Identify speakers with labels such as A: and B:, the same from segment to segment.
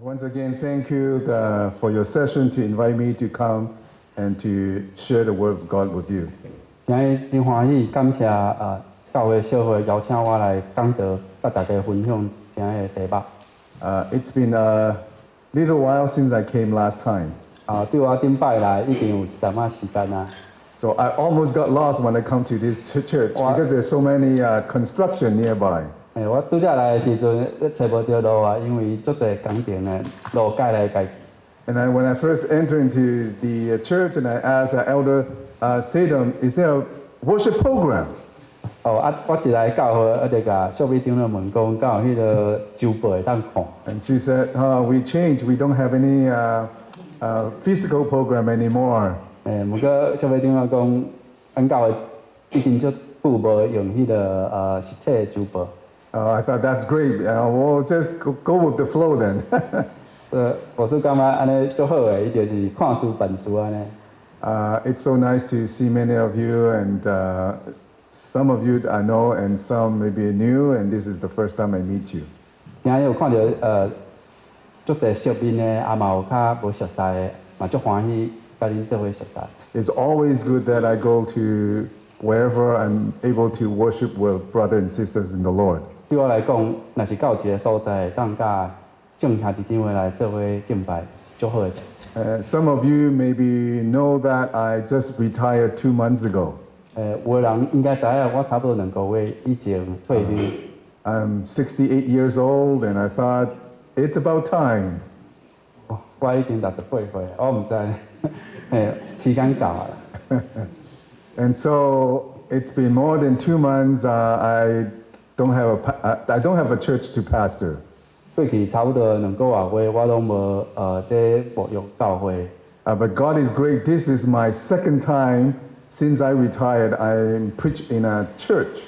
A: Once again, thank you for your session to invite me to come and to share the word of God with you.
B: 今日真欢喜，感谢教会社会邀请我来讲道，甲大家分享今日的题目。
A: It's been a little while since I came last time.
B: 对我顶摆来已经有一阵仔时间啦。
A: So I almost got lost when I come to this church because there's so many construction nearby.
B: 我拄则来的时阵，找无到路啊，因为足侪工程的路改来改去。
A: And when I first entered into the church and I asked Elder Sadam, is there a worship program?
B: 我一来教会，就甲小美长就问讲，敢有迄个周报会当看？
A: And she said, we changed. We don't have any physical program anymore.
B: 不过小美长就讲，咱教会已经足久无用迄个实体的周报。
A: I thought that's great. We'll just go with the flow then.
B: 我是感觉安尼足好诶，伊就是看书办书安尼。
A: It's so nice to see many of you, and some of you I know, and some maybe new, and this is the first time I meet you.
B: 今日有看到足侪熟面诶，也嘛有较无熟悉诶，嘛足欢喜甲恁做伙熟悉。
A: It's always good that I go to wherever I'm able to worship with brothers and sisters in the Lord.
B: 对我来讲，若是到一个所在，当甲众兄弟姊妹来做伙敬拜，足好诶代志。
A: Some of you maybe know that I just retired 2 months ago.
B: 有人应该知影，我差不多2个月以前退休。
A: I'm 68 years old, and I thought it's about time.
B: 我已經68歲，我唔知，時間到啦。
A: And so it's been more than 2 months. I don't have a church to pastor.
B: 過去差不多2個月，我攏無在牧養教會。
A: But God is great. This is my second time since I retired. I preach in a church.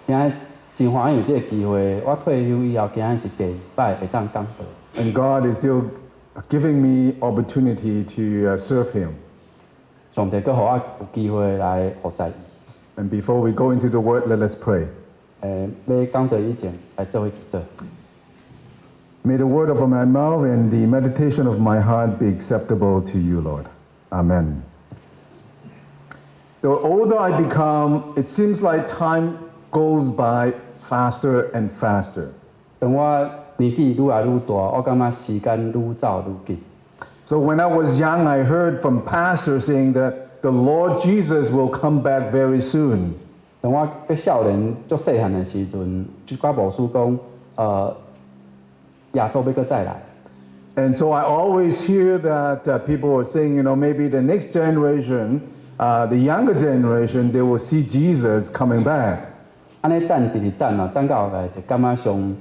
B: 今日真歡喜有這個機會，我退休以後，今日是第2擺會當講道。
A: And God is still giving me opportunity to serve Him.
B: 上帝閣互我有機會來服侍。
A: And before we go into the Word, let us pray.
B: 要講道以前，來做伙祈禱。
A: May the word of my mouth and the meditation of my heart be acceptable to you, Lord. Amen. The older I become, it seems like time goes by faster and faster.
B: 當我年紀愈來愈大，我感覺時間愈走愈緊。
A: So when I was young, I heard from pastors saying that the Lord Jesus will come back very soon.
B: 當我喺少年足細漢嘅時陣，一寡牧師講，耶穌要閣再來。
A: And so I always hear that people are saying, maybe the next generation, the younger generation, they will see Jesus coming back.
B: 安尼等直等啊，等到後來就感覺上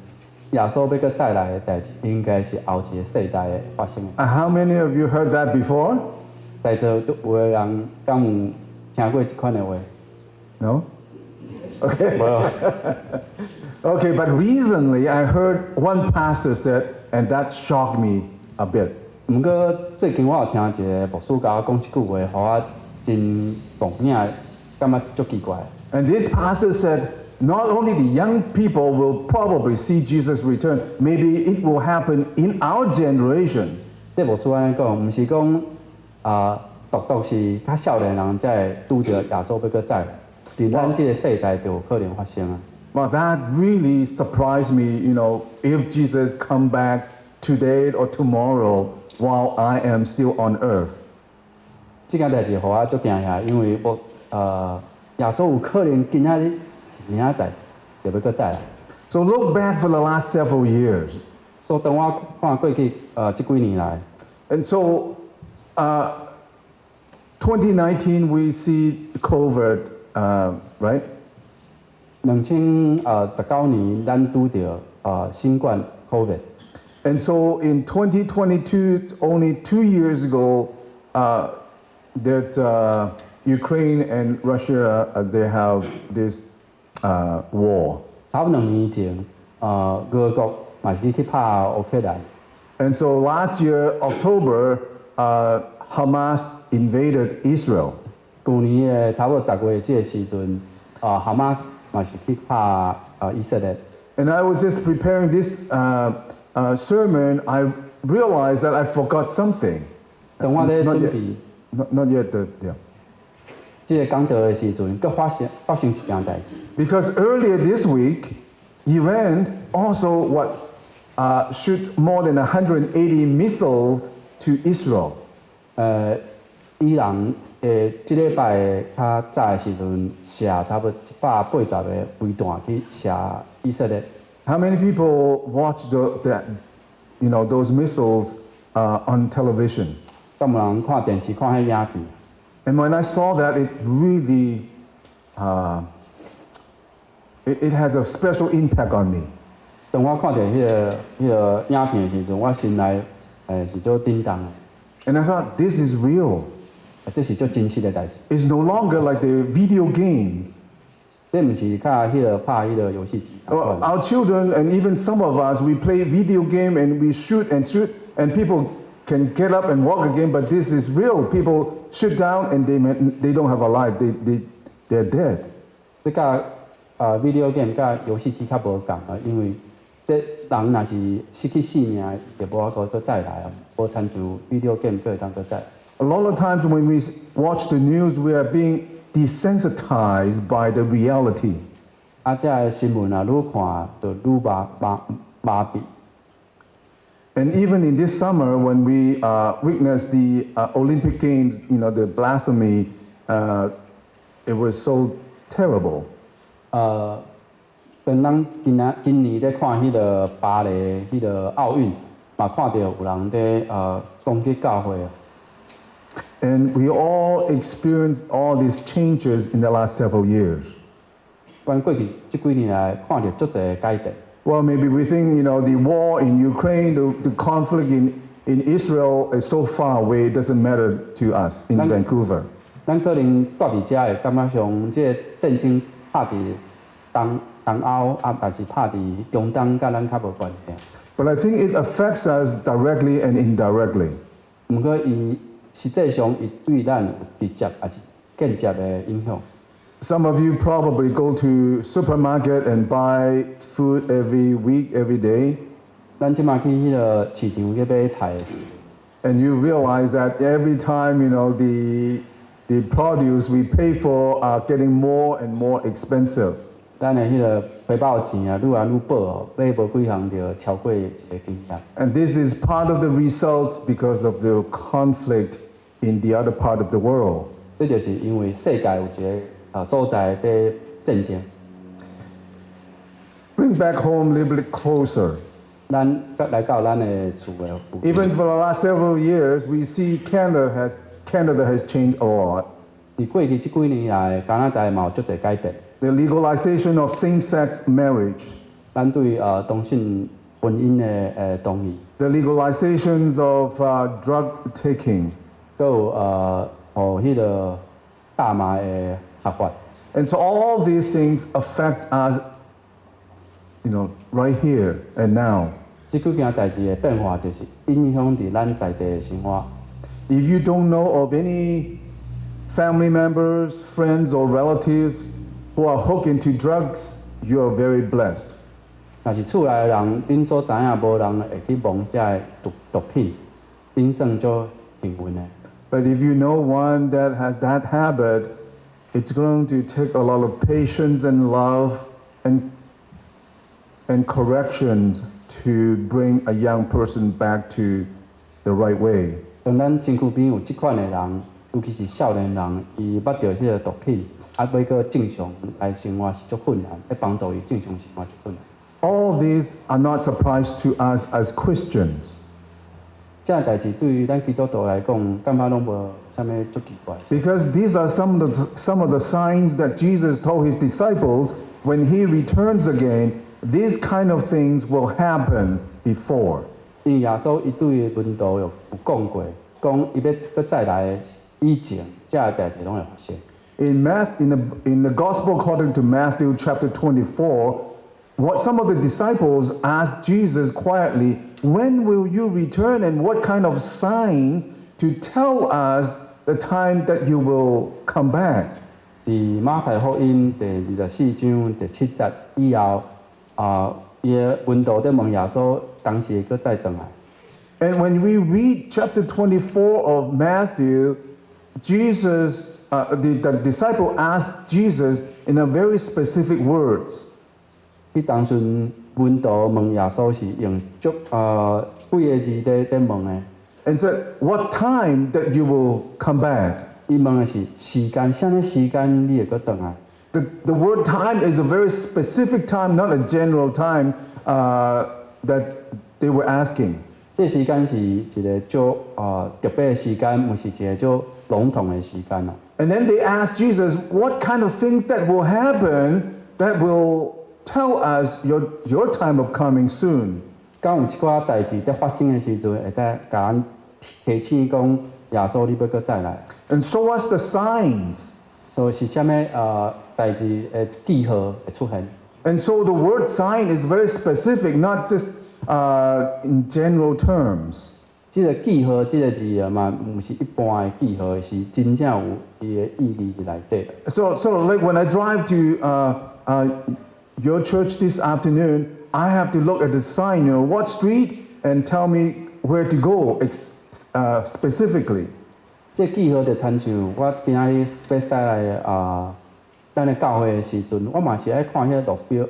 B: 耶穌要閣再來嘅代志，應該是後一個世代嘅發生嘅。
A: How many of you heard that before?
B: 在座都有嘅人敢有聽過這款嘅話？
A: No? Okay.
B: 無。
A: Okay, but recently I heard one pastor said, and that shocked me a bit.
B: 不過最近我有聽一個牧師甲我講一句話，互我真動影，感覺足奇怪。
A: And this pastor said, not only the young people will probably see Jesus return, maybe it will happen in our generation.
B: 這牧師安尼講，毋是講獨獨是較少年人才會拄着耶穌要閣再來，在咱這個世代就有可能發生啊。
A: Well, that really surprised me, if Jesus come back today or tomorrow while I am still on earth.
B: 這件代志互我足驚嚇，因為耶穌有可能今仔日明仔載就要閣再來。
A: So look back for the last several years.
B: 所以當我看過去這幾年來，
A: And so 2019 we see COVID, right?
B: 2019年咱拄着新冠 COVID。
A: And so in 2022, only 2 years ago, there's Ukraine and Russia, they have this war.
B: 差不多2年前，俄國嘛是去拍烏克蘭。
A: And so last year, October, Hamas invaded Israel.
B: 去年差不多10月這個時陣，哈馬斯嘛是去拍以色列。
A: And I was just preparing this sermon. realized that I forgot something.
B: 当我咧
A: Not
B: 准
A: yet,
B: 备
A: not yet, yeah.
B: 这个讲道的时阵，佮发生一件代志。
A: Because earlier this week, Iran also shoot more than 180 missiles to Israel.
B: 伊朗即礼拜较早的时阵，射差不多180个飞弹去射以色列。
A: How many people watch those missiles on television?
B: 敢有人看电视看迄影片？
A: And when I saw that, it really, it has a special impact on me.
B: 当我看到迄个影片的时阵，我心内是做震动的，
A: And I thought, this is real.
B: 这是做真实的代志。
A: It's no longer like the video games.
B: 这毋是靠迄个拍迄个游戏机。
A: Our children and even some of us, we play video game and we shoot, and people can get up and walk again. But this is real. People shoot down and they don't have a life. They're dead.
B: 这甲video game 甲游戏机较无共啊，因为这人若是失去性命，就无法搁再来啊，无参像 video game 佫会当搁再。
A: A lot of times when we watch the news, we are being desensitized by the reality.
B: 啊，这个新闻啊，愈看就愈麻痹。
A: And even in this summer, when we witnessed the Olympic Games, the blasphemy, it was so terrible.
B: 当咱今年咧看迄个巴黎迄个奥运，嘛看到有人咧攻击教会啊。
A: And we all experienced all these changes in the last several years.
B: 关过去这几年来，看到足侪改变。
A: Well, maybe we think, the war in Ukraine, the conflict in Israel is so far away, it doesn't matter to us in Vancouver.
B: 咱可能住伫遮会感觉上，这个战争拍伫东欧啊，但是拍伫中东，甲咱较无关系。
A: But I think it affects us directly and indirectly.
B: 毋过伊实际上伊对咱有直接还是间接的影响。
A: Some of you probably go to supermarket and buy food every week, every day.
B: 咱即马去迄个市场去买菜的时候，
A: And you realize that every time, the produce we pay for are getting more and more expensive.
B: 咱的迄个背包钱啊，愈来愈薄哦，买无几项就超过一个金额。
A: And this is part of the results because of the conflict in the other part of the world.
B: 这就是因为世界有一个所在在战争。
A: Bring back home a little bit closer.
B: 咱来到咱的厝的附近。
A: Even for the last several years, we see Canada has changed a lot.
B: 伫过去这几年来，加拿大嘛有足侪改变。
A: The legalization of same-sex marriage,
B: 咱对同性婚姻的同意，
A: the legalizations of drug taking,
B: 还有迄个大麻的合法。
A: and so all these things affect us, right here and now.
B: 这几件代志的变化，就是影响伫咱在地的生活。
A: If you don't know of any family members, friends, or relatives who are hooked into drugs, you are very blessed.
B: 若是厝内的人，恁所知影无人会去摸这个毒品，恁算做幸运的。
A: But if you know one that has that habit, it's going to take a lot of patience and love and corrections to bring a young person back to the right way.
B: 当咱身躯边有即款的人，尤其是少年人，伊捌着迄个毒品，要个正常来生活是足困难，要帮助伊正常生活足困难。
A: All these are not surprise to us as Christians.
B: 这代志对于咱基督徒来讲，感觉拢无啥物足奇怪。
A: Because these are some of the signs that Jesus told his disciples when he returns again, these kind of things will happen before.
B: 因为耶稣伊对门徒有讲过，讲伊要搁再来以前，这代志拢会发生。
A: In the Gospel according to Matthew chapter 24, some of the disciples asked Jesus quietly, "When will you return and what kind of signs to tell us the time that you will come back?"
B: 伫马太福音第24章第7节以后，伊个门徒在问耶稣，当时会搁再回来。
A: And when we read chapter 24 of Matthew, the disciple asked Jesus in a very specific words.
B: 迄当阵门徒问耶穌是用幾個字在問的。
A: And said, what time that you will come back?
B: 伊問的是時間，啥物時間你會閣轉來？
A: The word time is a very specific time, not a general time that they were asking.
B: 這時間是一個較特別的時間，唔是一個較籠統的時間啊。
A: And then they asked Jesus, what kind of things that will happen that will tell us your time of coming soon?
B: 敢有一寡代志在發生的時陣，會得甲咱提醒講耶穌你要閣再來。
A: And show us the signs.
B: 所以是啥物代志的記號會出現？
A: And so the word sign is very specific, not just in general terms.
B: 這個記號，這個字啊嘛，唔是一般的記號，是真正有伊的意義在內底。
A: So like when I drive to your church this afternoon, I have to look at the sign, what street, and tell me where to go specifically.
B: 這記號就親像我今仔日要駛來咱的教會的時陣，我嘛是愛看迄個路標，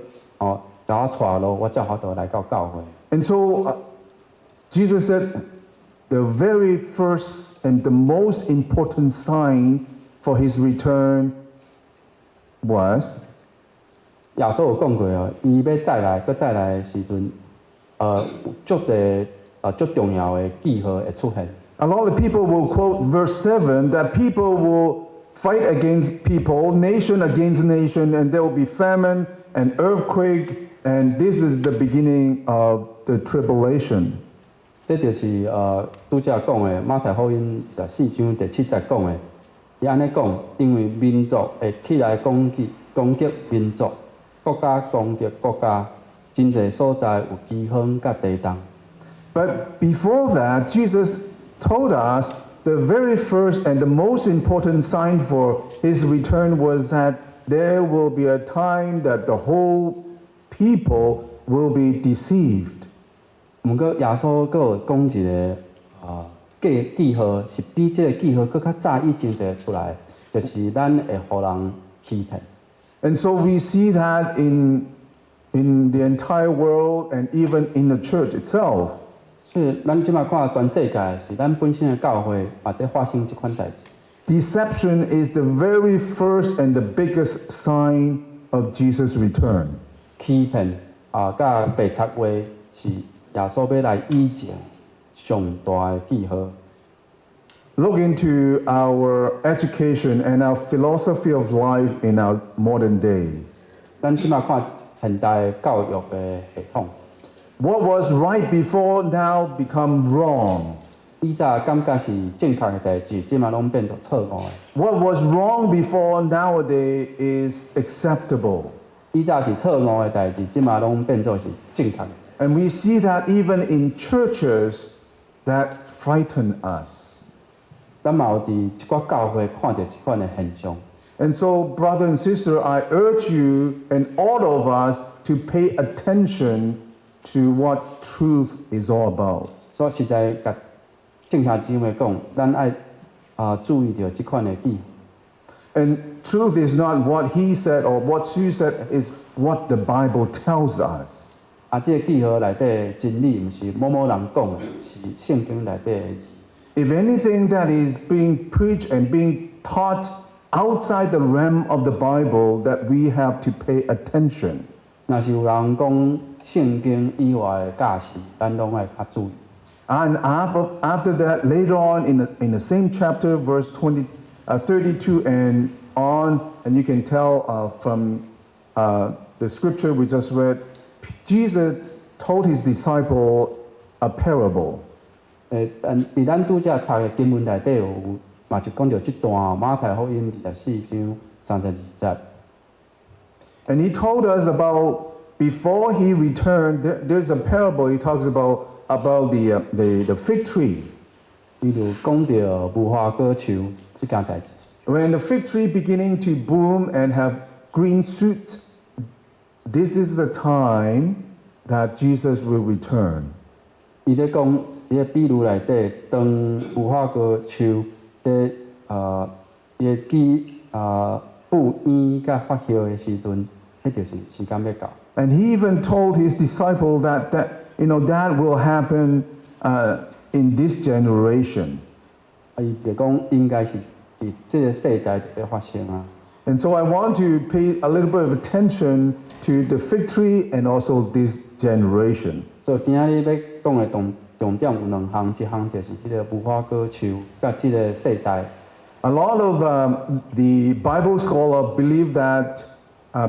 B: 甲我帶路，我才有法度來到教會。
A: And so Jesus said the very first and the most important sign for his return was
B: 耶穌有講過伊要再來，閣再來的時陣，足重要的記號會出現。
A: a lot of people will quote verse 7 that people will fight against people, nation against nation, and there will be famine and earthquake, and this is the beginning of the tribulation.
B: 這就是拄則講的馬太福音14章第7節講的，伊安尼講，因為民族會起來攻擊民族，國家攻擊國家，真濟所在有饑荒甲地震。
A: But before that, Jesus told us the very first and the most important sign for his return was that there will be a time that the whole people will be deceived.
B: 毋過耶穌閣有講一個記號，是比這個記號閣較早以前就出來，就是咱會互人欺騙。
A: And so we see that in the entire world and even in the church itself.
B: 所以咱即擺看全世界是咱本身的教會嘛在發生這款代志。
A: Deception is the very first and the biggest sign of Jesus' return.
B: 欺騙甲白賊話是耶穌要來以前上大的記號。
A: Look into our education and our philosophy of life in our modern days.
B: 咱即擺看現代教育的系統，
A: What was right before now become wrong.
B: 以前感覺是正確的代志，即擺攏變做錯誤的。
A: What was wrong before nowadays is acceptable.
B: 以前是錯誤的代志，即擺攏變做是正確的。
A: And we see that even in churches that frighten us.
B: 咱嘛有佇一寡教會看到這款的現象。
A: And so, brother and sister, I urge you and all of us to pay attention to what truth is all about.
B: 所以實在甲正下姊妹講，咱愛注意到這款的記號。
A: And truth is not what he said or what she said, is what the Bible tells us.
B: 這個記號內底的真理，毋是某某人講的，是聖經內底的字。
A: If anything that is being preached and being taught outside the realm of the Bible, that we have to pay attention.
B: 若是有人講聖經以外的教示，咱攏愛較注意。
A: And after that, later on in the same chapter, verse 32 and on, and you can tell from the scripture we just read, Jesus told his disciple a parable.
B: 但伫咱拄则讀的經文內底有，嘛就講到這段馬太福音24章32節。
A: And he told us about before he returned, there's a parable he talks about the fig tree.
B: 伊就講到無花果樹這件代志。
A: When the fig tree beginning to bloom and have green shoots, this is the time that Jesus will return.
B: 伊伊咧讲伊个比喻内底，当无花果树伫伊个布衣甲发叶的时阵，迄就是时间要到。
A: And he even told his disciple that that will happen in this generation.
B: 伊就讲应该是伫即个世代就要发生啊。
A: And so I want to pay a little bit of attention to the fig tree and also this generation.
B: 所以今仔日要讲的重点有两项，一项就是即个无花果树甲即个世代。
A: A lot of the Bible scholars believe that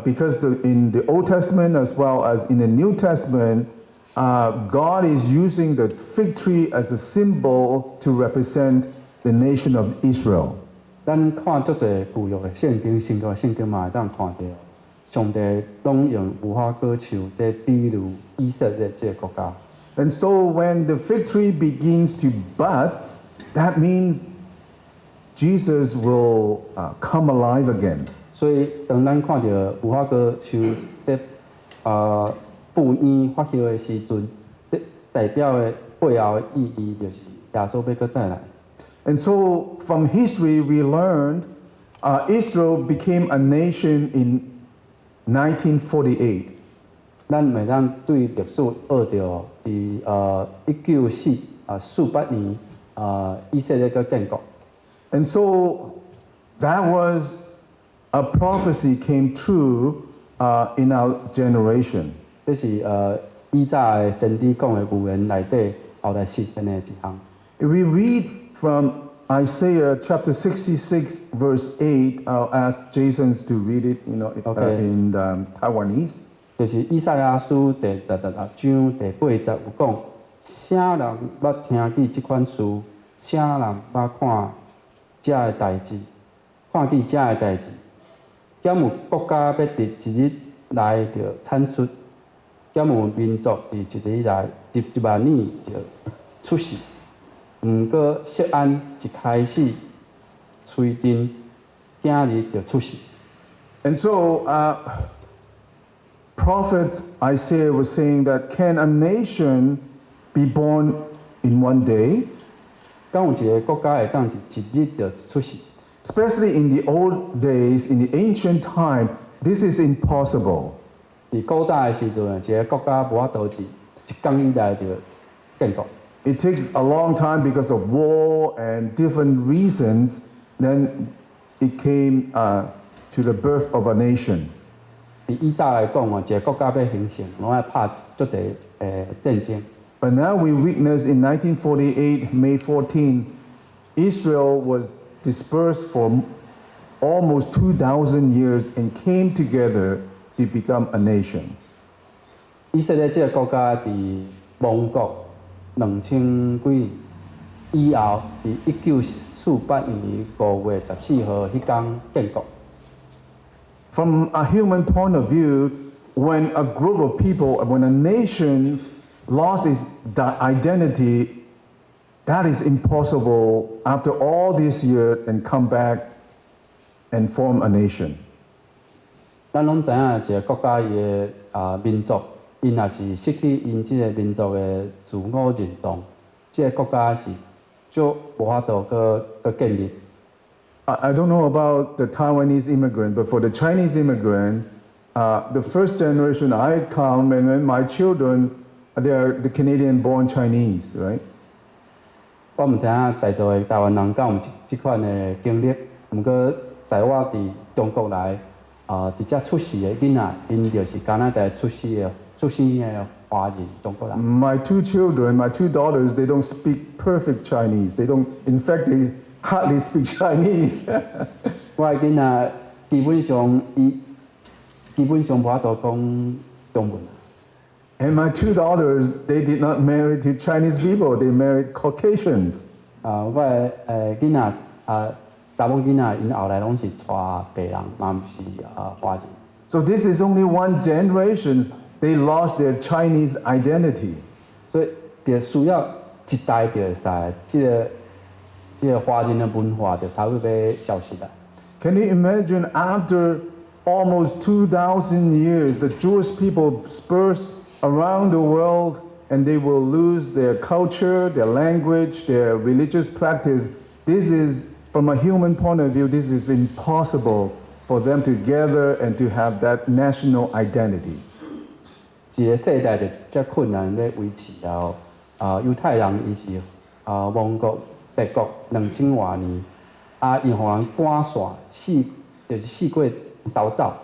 A: because in the Old Testament as well as in the New Testament, God is using the fig tree as a symbol to represent the nation of Israel.
B: 咱看足侪旧约的圣经、新约的圣经嘛，会当看到，上帝拢用无花果树在比喻以色列这个国家。
A: And so when the fig tree begins to bud, that means Jesus will come alive again.
B: 所以当咱看到无花果树在布衣发叶的时阵，这代表的背后的意义就是耶稣要搁再来。
A: And so from history we learned Israel became a nation in 1948.
B: 咱袂当对历史学到，伫1948年以色列个建国。
A: And so that was a prophecy came true in our generation.
B: 这是以早的先知讲的预言内底后来实现的一项。
A: If we read from Isaiah chapter 66 verse 8, I'll ask Jason to read it,
B: Okay.
A: in Taiwanese.
B: 就是以赛亚书第章第8节有讲，啥人捌听见即款事？啥人捌看遮的代志？看见遮的代志，检有国家要伫一日内就产出，检有民族伫一日内1万年就出世。毋过锡安一开始吹灯，囝儿就出世。
A: And so prophet Isaiah was saying that can a nation be born in one day?
B: 敢有一个国家会当一日就出世？
A: Especially in the old days, in the ancient time, this is impossible.
B: 伫古早的时阵，一个国家无法度一天以内就建国。
A: It takes a long time because of war and different reasons. Then it came to the birth of a nation.
B: 伫以早来讲一个国家要形成，拢爱拍足侪战争。
A: But now we witness in 1948, May 14, Israel was dispersed for almost 2,000 years and came together to become a nation.
B: 以色列这个国家伫亡国2000几年以后，伫1948年5月14号迄天建国。
A: From a human point of view, when a group of people, when a nation lost its identity, that is impossible after all these years and come back and form a nation.
B: 咱拢知影一个国家伊的民族，因若是失去因即个民族的自我认同，即个国家是就无法度去建立。
A: I don't know about the Taiwanese immigrant, but for the Chinese immigrant, the first generation I come and then my children, they are the Canadian-born Chinese, right?
B: 我毋知影在座的台湾人敢有即款的经历，毋过在我伫中国来伫遮出世的囡仔，因就是加拿大出生的华人中国人。
A: My two children, my two daughters, they don't speak perfect Chinese. They don't, in fact, they hardly speak Chinese.
B: 我的囡仔基本上无法度讲中文。
A: And my two daughters, they did not marry to Chinese people. They married Caucasians.
B: 我的囡仔查某囡仔，因后来拢是娶白人，嘛毋是华人。
A: So this is only one generation. They lost their Chinese identity.
B: 所以就需要一代就会使，即个华人的文化就差不多要消失啦。
A: Can you imagine after almost 2,000 years, the Jewish people dispersed around the world and they will lose their culture, their language, their religious practice. This is, from a human point of view, this is impossible for them to gather and to have that national identity.
B: 一个世代就遮困难咧维持了。犹太人伊是亡国帝国2000多年，因互人赶散，就是四过逃走。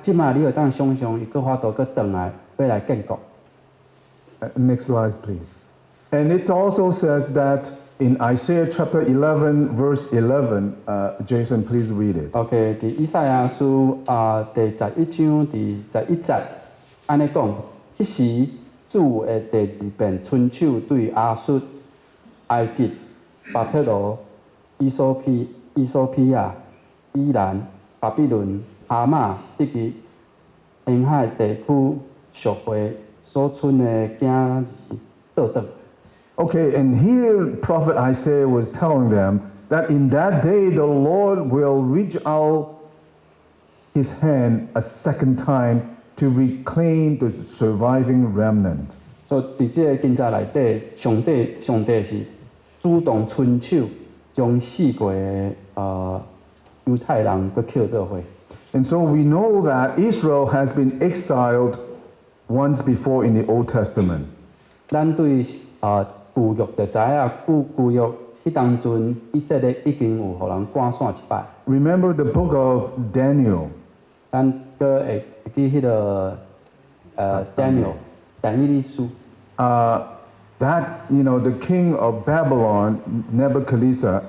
B: 即马你会当想象，伊搁法度搁转来要来建国。
A: Next slide, please. And it also says that in Isaiah chapter 11, verse 11, Jason, please read it.
B: OK， 伫以赛亚书第11章第11节，安尼讲：迄时主的第二遍伸手对亚述、埃及、巴特罗、伊索比亚、伊兰、巴比伦、哈马以及沿海地区属会所存的囝儿倒转。
A: Okay, and here prophet Isaiah was telling them that in that day the Lord will reach out his hand a second time to reclaim the surviving remnant.
B: 所以伫即个经节内底，上帝是主动伸手，将死过的犹太人搁捡做伙。
A: And so we know that Israel has been exiled once before in the Old Testament.
B: 咱对旧约就知影，旧约迄当阵以色列已经有互人赶散一摆。
A: Remember the book of Daniel.
B: 咱搁会记迄个Daniel 但以理书。
A: That, you know, the king of Babylon, Nebuchadnezzar,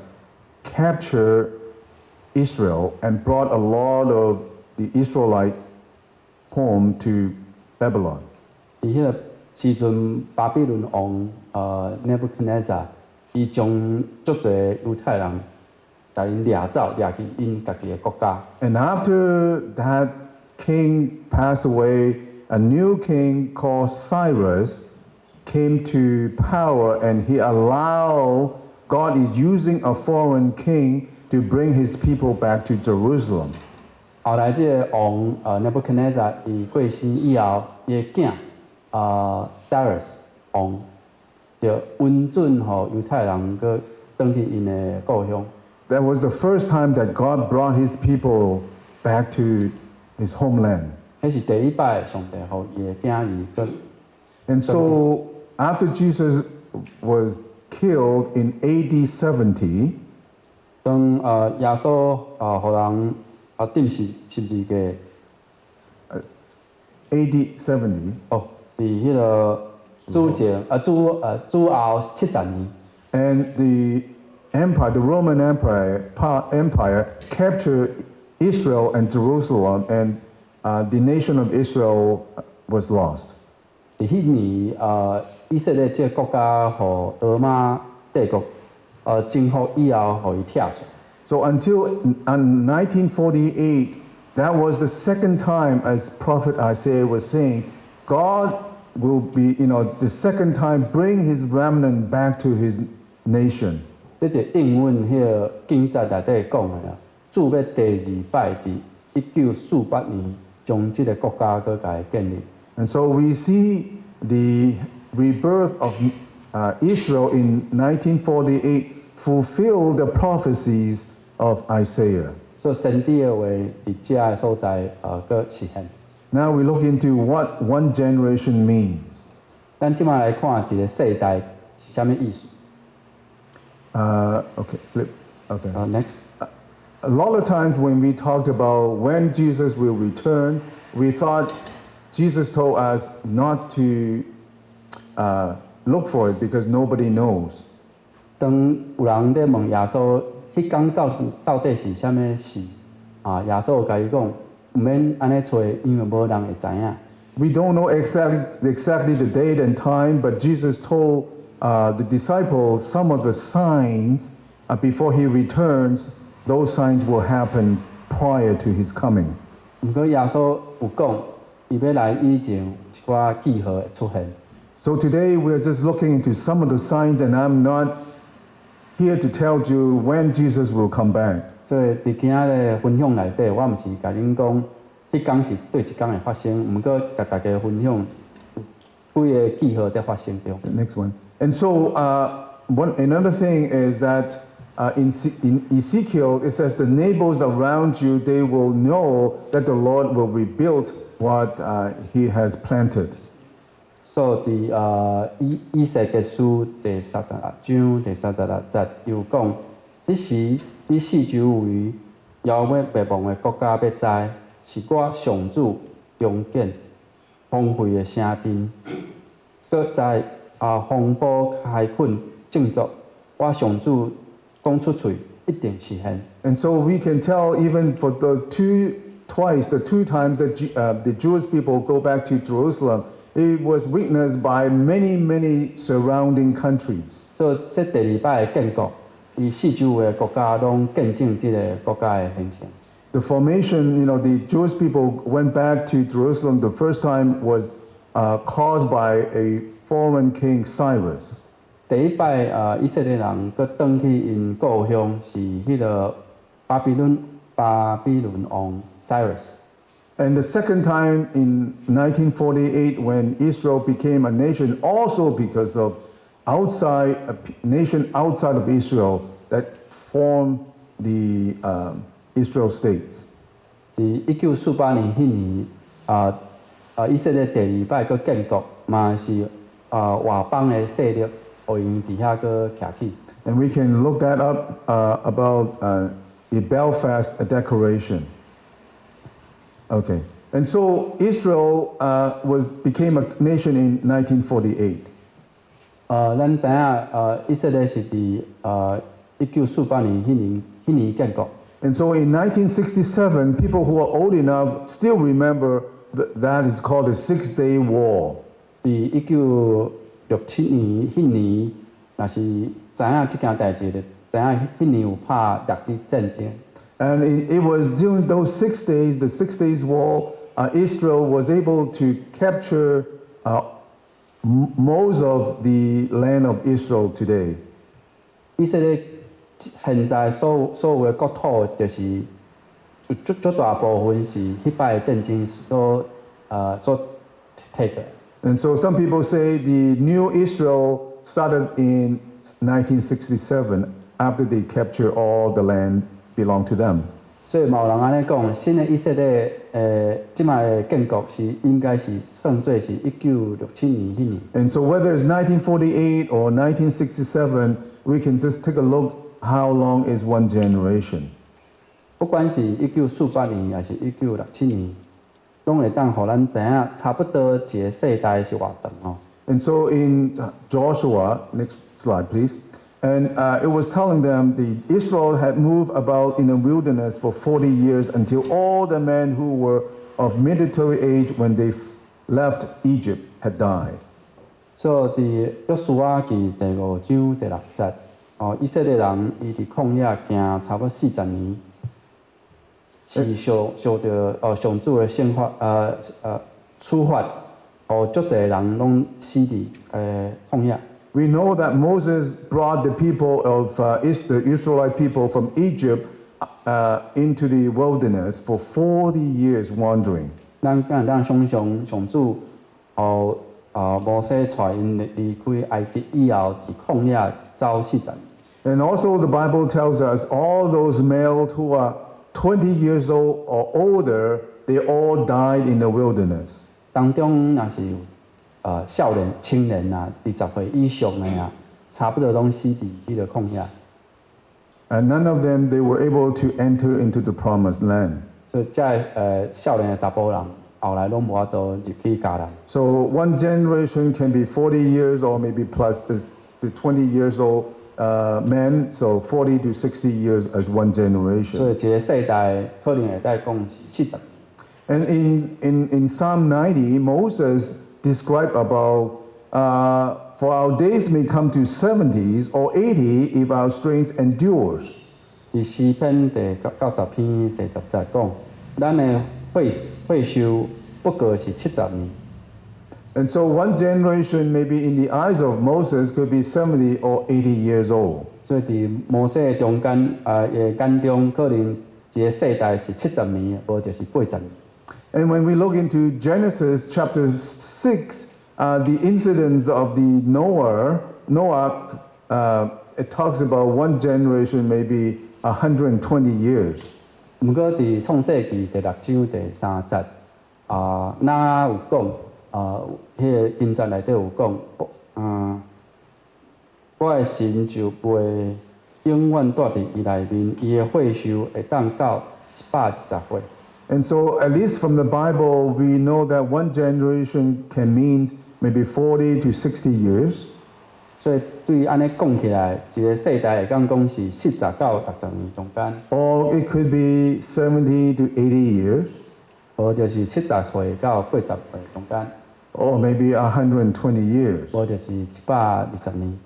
A: captured Israel and brought a lot of the Israelite home to Babylon.
B: 伫迄个时阵，巴比伦王Nebuchadnezzar， 伊将足侪犹太人，甲因掠走，掠去因家己的国家。
A: And after that king passed away, a new king called Cyrus came to power, and he allowed, God is using a foreign king to bring his people back to Jerusalem.
B: 后来即个王Nebuchadnezzar 伊过身以后，伊的囝Cyrus 王就允准互犹太人搁转去因的故乡。
A: That was the first time that God brought his people back to his homeland.
B: 迄是第一摆上帝互伊的囝儿搁。
A: And so after Jesus was killed in AD 70,
B: 当耶稣互人定十字架。
A: AD 70,
B: 伫迄个主后70年，
A: and the empire, the Roman Empire captured Israel and Jerusalem, and the nation of Israel was lost.
B: 伫迄年以色列即个国家互罗马帝国征服以后，互伊拆散。
A: So until 1948, that was the second time, as Prophet Isaiah was saying, God will be, the second time bring his remnant back to his nation.
B: 这就应允迄个经节内底讲的啦，主要第二摆伫1948年将即个国家搁甲伊建立。
A: And so we see the rebirth of Israel in 1948 fulfill the prophecies of Isaiah.
B: 所以神帝的话伫遮个所在搁实现。
A: Now we look into what one generation means.
B: 咱即摆来看一个世代是啥物意思。
A: Okay, flip. Okay.
B: Next.
A: A lot of times when we talked about when Jesus will return, we thought Jesus told us not to look for it because nobody knows.
B: 当有人在问耶稣，迄天到底是啥物事？耶稣有甲伊讲，毋免安尼找，因为无人会知影。
A: We don't know exactly the date and time, but Jesus told the disciples some of the signs before he returns. Those signs will happen prior to his coming.
B: 毋过耶稣有讲，伊要来以前一寡记号会出现。
A: So today we're just looking into some of the signs, and I'm not here to tell you when Jesus will come back.
B: 所以伫今仔日分享内底，我毋是甲恁讲，迄天是对一天会发生，毋过甲大家分享几几个记号在发生中。
A: The next one. And so, another thing is that in Ezekiel, it says the neighbors around you, they will know that the Lord will rebuild what he has planted.
B: 所以以西結書第36章第36節又講，迄時你四周圍要要滅亡的國家要知，是我上主重建荒廢的城鎮，閣在風暴開墾種作，我上主講出嘴一定實現。
A: And so we can tell even for the two times that the Jewish people go back to Jerusalem, it was witnessed by many surrounding countries.
B: 所以這第二擺的建國，伊四周圍的國家攏見證這個國家的形成。
A: The formation, the Jewish people went back to Jerusalem the first time was caused by a foreign king, Cyrus.
B: 第一擺以色列人佮轉去因故鄉是迄個巴比倫王 Cyrus。
A: And the second time in 1948 when Israel became a nation, also because of a nation outside of Israel that formed the Israel states.
B: 伫1948年迄年以色列第二擺佮建國，嘛是外邦的勢力，互因佇遐佮徛起。
A: And we can look that up about the Belfast Declaration. Okay. And so Israel became a nation in 1948.
B: 咱知影以色列是伫1948年迄年建國。
A: And so in 1967, people who are old enough still remember that is called the Six-Day War.
B: 伫1967年迄年，若是知影即件代志咧，知影迄年有拍六日戰爭。
A: And it was during those 6 days, the 6 days war, Israel was able to capture most of the land of Israel today.
B: 以色列現在所有的國土，就是絕大部分是迄擺的戰爭所摕嘅。
A: And so some people say the new Israel started in 1967 after they captured all the land belonged to them.
B: 所以嘛有人安尼講，新的以色列即擺的建國是應該是算做是1967年迄年。
A: And so whether it's 1948 or 1967, we can just take a look how long is one generation.
B: 不管是1948年還是1967年，攏會當互咱知影差不多一個世代是偌長哦。
A: And so in Joshua, next slide please, and it was telling them the Israel had moved about in the wilderness for 40 years until all the men who were of military age when they left Egypt had died.
B: 所以伫約書亞記第5章第6節，以色列人伊伫曠野行差不多40年，是受到上主的刑罰處罰，足濟人攏死伫曠野。
A: We know that Moses brought the people of the Israelite people from Egypt into the wilderness for 40 years wandering.
B: 咱想象上主摩西帶因離開埃及以後，伫曠野走40年。
A: And also the Bible tells us all those males who are 20 years old or older, they all died in the wilderness.
B: 當中若是有少年、青年啊，20歲以上的啊，差不多攏死伫迄個曠野。
A: And none of them, they were able to enter into the promised land.
B: 所以這少年的查甫人，後來攏無法度入去迦南。
A: So one generation can be 40 years or maybe plus the 20 years old men, so 40 to 60 years as one
B: 所
A: generation.
B: 以一個世代可能會當講是40。
A: And in Psalm 90, Moses described about, for our days may come to 70s or 80 if our strength endures.
B: 伫詩篇第90篇第10節講，咱的歲數不過是70年。
A: And so one generation, maybe in the eyes of Moses, could be 70 or 80 years old.
B: 所以伫摩西的中間，眼中可能一個世代是70年，無就是80年。
A: And when we look into Genesis chapter 6, the incidents of the Noah, it talks about one generation, maybe 120 years.
B: 毋过伫创世纪第6章第3节，那有讲，迄个经传内底有讲，我的神就袂永远住伫伊内面，伊的岁数会当到120岁。
A: And so, at least from the Bible, we know that one generation can mean maybe 40 to 60 years.
B: 所以对安尼讲起来，一个世代会讲讲是40到60年中间，
A: Or it could be 70 to 80 years,
B: 无就是70岁到80岁中间，
A: or maybe 120 years.
B: 无就是120年。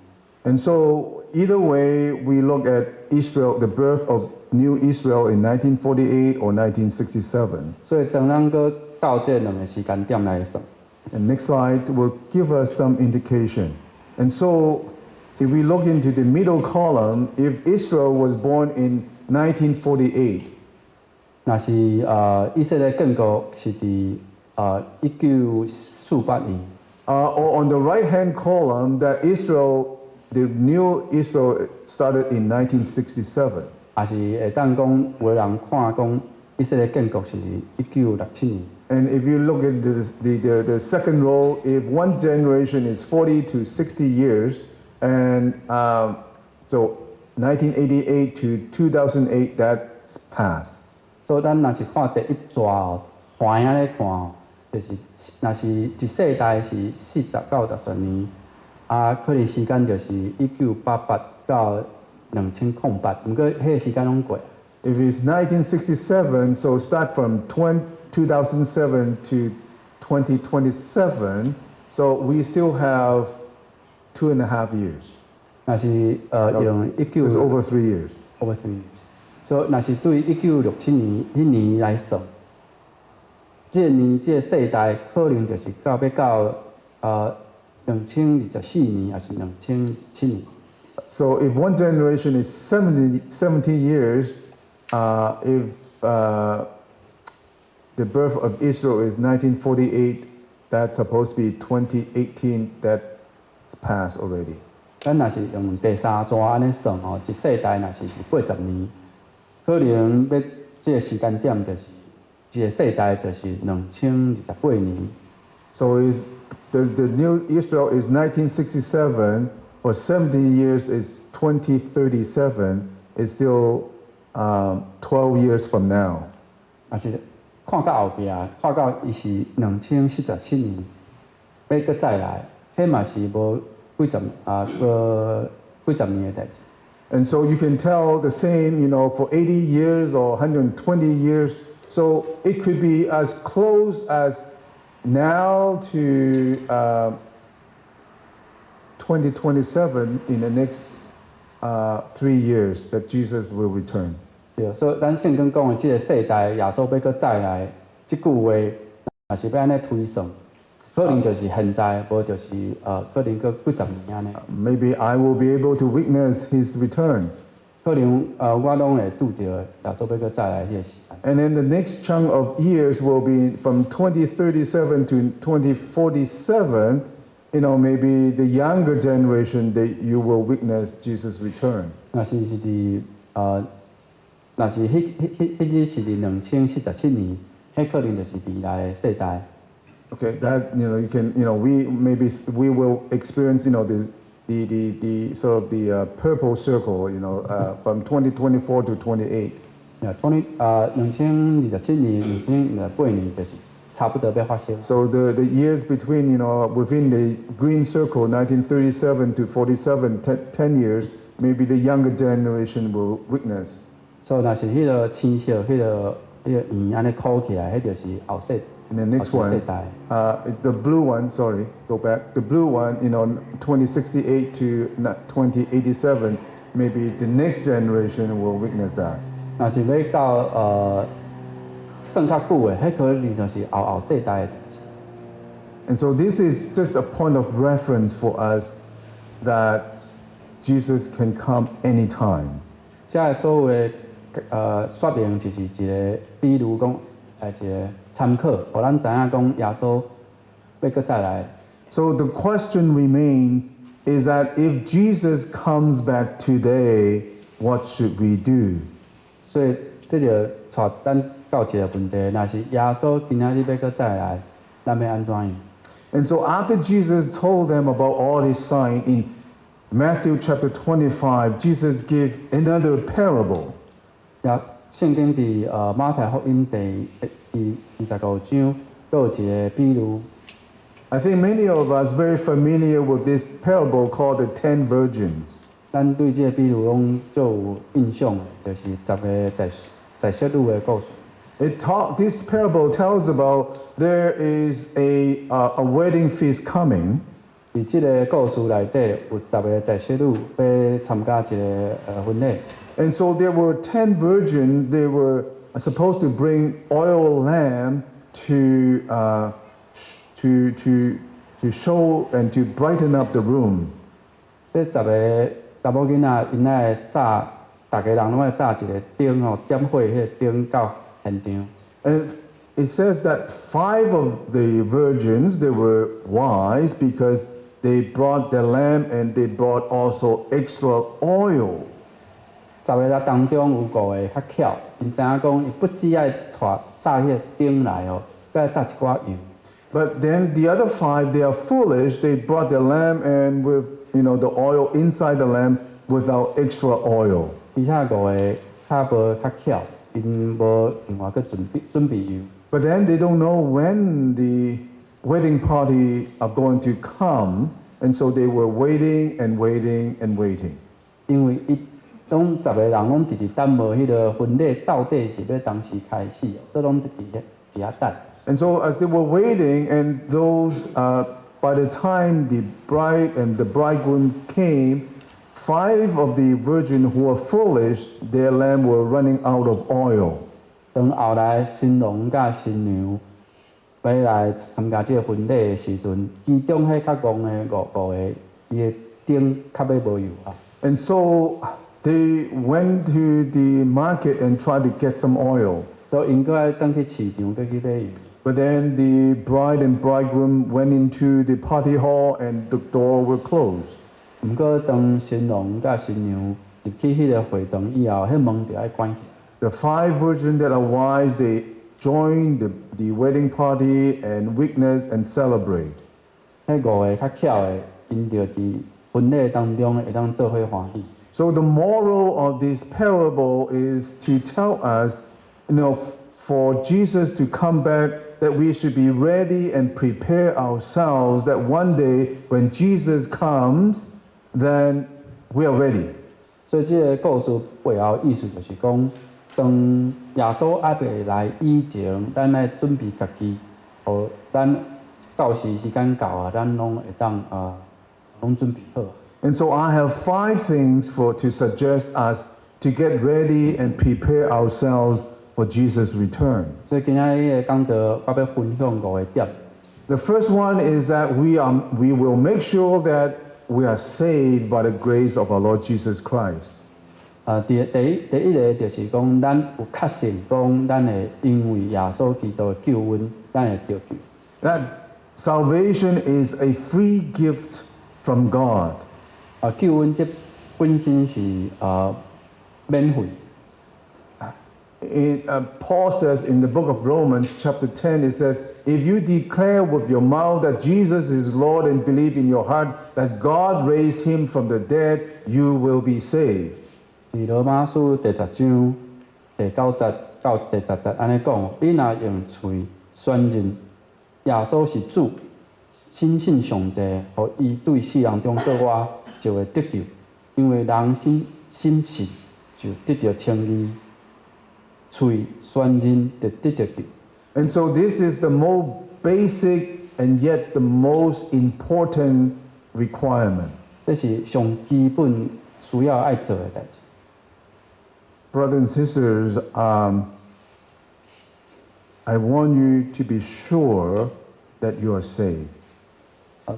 A: And so, either way, we look at Israel, the birth of New Israel in 1948 or 1967.
B: 所以当咱搁到这两个时间点来算，
A: And next slide will give us some indication. And so, if we look into the middle column, if Israel was born in 1948,
B: 若是以色列建国是伫1948年，
A: or on the right-hand column, that Israel, the new Israel, started in 1967.
B: 也是会当讲有人看讲以色列建国是1967年。
A: And if you look at the second row, if one generation is 40 to 60 years, and so 1988 to 2008, that's past.
B: 所以咱若是看第一抓哦，环安尼看哦，就是若是一世代是40到60年，可能时间就是1988到2008，毋过迄个时间拢过。
A: If it's 1967, so start from 2007 to 2027, so we still have 2.5 years.
B: 若是用
A: It's over 3 years.
B: over 3 years，所以若是对1967年迄年来算，即个年即个世代可能就是到2024年还是2017年。
A: So if one generation is 70 years, if the birth of Israel is 1948, that's supposed to be 2018, that's passed already.
B: 咱若是用第三段安尼算吼，一世代若是80年，可能要即个时间点就是一个世代就是2028年。
A: So is the new Israel is 1967, or 70 years is 2037, is still 12 years from now.
B: 若是看到后壁，看到伊是2047年，要搁再来，迄嘛是无几十年的代志。
A: And so you can tell the same, for 80 years or 120 years. So it could be as close as now to 2027 in the next 3 years that Jesus will return.
B: 对，所以咱圣经讲的即个世代，耶稣要搁再来，即句话若是要安尼推算，可能就是现在，无就是可能搁几十年安尼。
A: Maybe I will be able to witness his return.
B: 可能我拢会拄着耶稣要搁再来迄个时间。
A: And then the next chunk of years will be from 2037 to 2047. Maybe the younger generation that you will witness Jesus' return.
B: 若是伫若是迄日是伫2047年，迄可能就是未来的世代。
A: Okay, that you can we will experience the sort of the purple circle from 2024 to 28.
B: 2027年、2028年就是差不多要发生。
A: So the years between within the green circle 1937 to 47 10 years, maybe the younger generation will witness.
B: 所以若是迄个青色、迄个圆安尼箍起来，迄就是后世。
A: And the next one, the blue one, sorry, go back. The blue one, 2068 to 2087, maybe the next generation will witness that.
B: 若是要到算较久的，迄可能就是后世代的代志。
A: And so this is just a point of reference for us that Jesus can come anytime.
B: 这个所有的说明就是一个，比如讲，一个参考，互咱知影讲耶稣要搁再来，
A: So the question remains is that if Jesus comes back today, what should we do?
B: 所以这就带咱到一个问题，若是耶稣今仔日要搁再来，咱要安怎样？
A: And so after Jesus told them about all his signs in Matthew chapter 25, Jesus gave another parable.
B: 也圣经伫马太福音第25章，都有一个比喻。
A: I think many of us very familiar with this parable called the 10 virgins.
B: 咱对这个比喻拢最有印象的，就是10个在小女的故事。
A: This parable tells about there is a wedding feast coming.
B: 伫即个故事内底有10个在小女要参加一个婚礼，
A: And so there were 10 virgins. They were supposed to bring oil lamb to show and to brighten up the room.
B: 这10个查某囡仔因爱炸，逐个人拢爱炸一个灯吼，点火迄个灯到现场。
A: And it says that 5 of the virgins, they were wise because they brought the lamb and they brought also extra oil.
B: 10个人当中有5个较巧，因知影讲伊不只爱带炸迄个灯来哦，佮爱炸一寡油。
A: But then the other 5, they are foolish. They brought the lamb and with the oil inside the lamb without extra oil.
B: 其他5个较无较巧，因无另外去准备油。
A: But then they don't know when the wedding party are going to come, and so they were waiting and waiting and waiting.
B: 因为拢10个人拢直直等无迄个婚礼到底是要当时开始，所以拢伫遐等。
A: And so as they were waiting, and those by the time the bride and the bridegroom came, 5 of the virgins who were foolish, their lamp were running out of oil.
B: 当后来新郎甲新娘要来参加这个婚礼的时阵，其中迄较戆的5个，伊的灯较要无油啊。
A: And so they went to the market and tried to get some oil.
B: 所以因搁爱登去市场，搁去买油。
A: But then the bride and bridegroom went into the party hall and the door were closed.
B: 毋过当新郎甲新娘入去迄个会堂以后，迄门就爱关起来。
A: The 5 virgins that are wise, they join the wedding party and witness and celebrate.
B: 迄5个较巧的，因着伫婚礼当中会当做伙欢喜。
A: So the moral of this parable is to tell us, for Jesus to come back, that we should be ready and prepare ourselves, that one day when Jesus comes, then we are ready.
B: 所以这个故事背后意思就是讲，当耶稣还未来以前，咱爱准备家己，互咱到时间到啊，咱拢会当拢准备好。
A: And so I have 5 things to suggest us to get ready and prepare ourselves for Jesus' return.
B: 所以今仔日的讲道，我要分享5个点。
A: The first one is that we will make sure that we are saved by the grace of our Lord Jesus Christ.
B: 第一个就是讲，咱有确信讲，咱会因为耶稣基督的救恩，咱会得救。
A: That salvation is a free gift from God.
B: 救恩这本身是免费。
A: Paul says in the book of Romans, chapter 10, it says, if you declare with your mouth that Jesus is Lord and believe in your heart that God raised him from the dead, you will be saved.
B: 伫罗马书第10章第9节到第10节安尼讲，你若用嘴宣认耶稣是主，深信上帝，互伊对世人中做我，就会得救。因为人心信就得到称义，嘴宣认就得到救。
A: And so this is the most basic and yet the most important requirement.
B: 这是上基本需要爱做的代志。
A: Brothers and sisters, I want you to be sure that you are saved.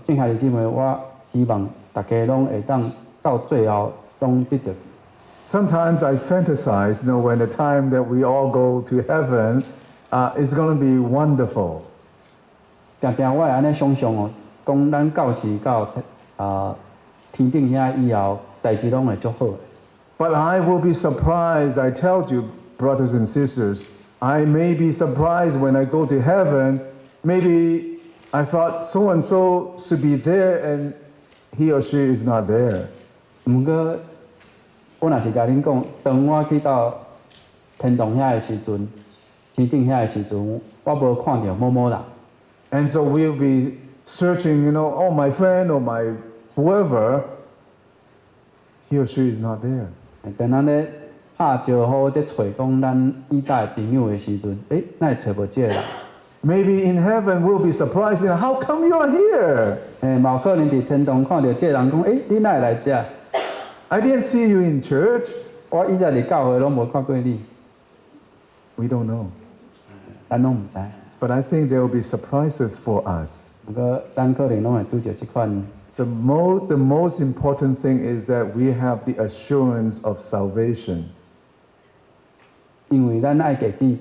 B: 正下弟姊妹，我希望大家拢会当到最后拢得到救。
A: Sometimes I fantasize, when the time that we all go to heaven, it's going to be wonderful.
B: 常常我会安尼想象哦，讲咱到时到天顶遐以后，代志拢会足好的。
A: But I will be surprised, I tell you, brothers and sisters, I may be surprised when I go to heaven. Maybe I thought so and so should be there and he or she is not there.
B: 毋过，我若是甲恁讲，当我去到天堂遐的时阵，天顶遐的时阵，我无看到某某人。
A: And so we'll be searching, oh, my friend or my whoever, he or she is not there.
B: 等咱咧拍招呼、咧找讲咱以前的朋友的时阵，咱会找无即个人。
A: Maybe in heaven we'll be surprised, how come you are here?
B: 嘛有可能伫天堂看到即个人讲，你哪会来遮？
A: I didn't see you in church.
B: 我以前伫教会拢无看过你，
A: We don't know.
B: 咱拢毋知。
A: But I think there will be surprises for us.
B: 毋过咱可能拢会拄着即款。
A: So the most important thing is that we have the assurance of salvation.
B: 因为咱爱记记，